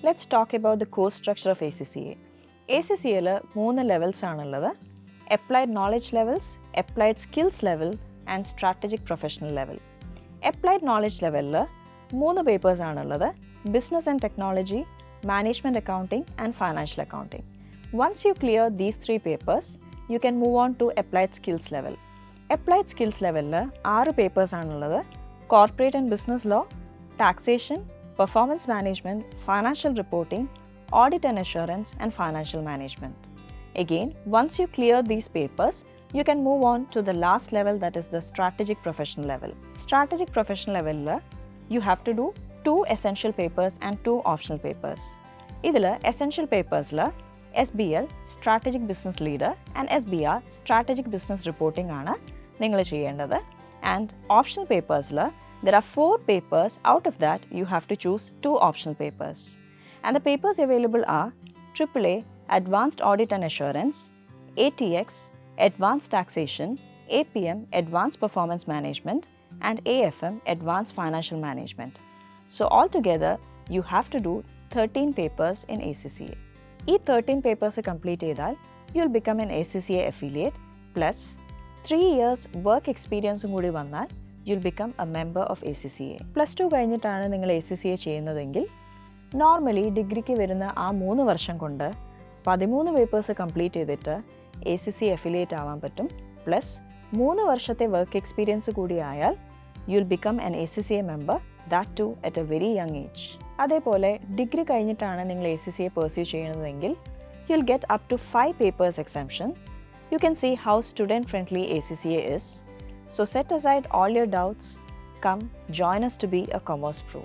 Let's talk about the course structure of ACCA. ACCA മൂന്ന് levels ആണുള്ളത്. Applied knowledge levels, applied skills level and strategic professional level. Applied knowledge level മൂന്ന് papers ആണുള്ളത്. Business and technology, management accounting and financial accounting. Once you clear these three papers, you can move on to applied skills level. Applied skills level 6 papers ആണുള്ളത്. Corporate and business law, taxation, performance management, financial reporting, audit and assurance, and financial management. Again, once you clear these papers, you can move on to the last level, that is the strategic professional level. Strategic professional level, you have to do 2 essential papers and 2 optional papers. Idhila essential papers la SBL Strategic Business Leader and SBR Strategic Business Reporting aana ningal cheyendathu, and optional papers la there are 4 papers. Out of that, you have to choose 2 optional papers. And the papers available are AAA Advanced Audit and Assurance, ATX Advanced Taxation, APM Advanced Performance Management, and AFM Advanced Financial Management. So altogether, you have to do 13 papers in ACCA. These 13 papers complete cheyidal, you will become an ACCA affiliate, plus 3 years work experience koodi vannal you'll become a member of ACCA. Plus 2 കഴിഞ്ഞിട്ടാണ് നിങ്ങൾ ACCA ചെയ്യുന്നതെങ്കിൽ normally ഡിഗ്രിക്ക് വരുന്ന ആ 3 വർഷം കൊണ്ട് 13 papers complete ചെയ്തിട്ട് ACCA affiliate ആവാൻ പറ്റും. പ്ലസ് 3 വർഷത്തെ വർക്ക് എക്സ്പീരിയൻസ് കൂടി ആയാൽ you'll become an ACCA member, that too at a very young age. അതേപോലെ ഡിഗ്രി കഴിഞ്ഞിട്ടാണ് നിങ്ങൾ ACCA pursue ചെയ്യുന്നതെങ്കിൽ you'll get up to 5 papers exemption. You can see how student friendly ACCA is. So set aside all your doubts, come join us to be a commerce pro.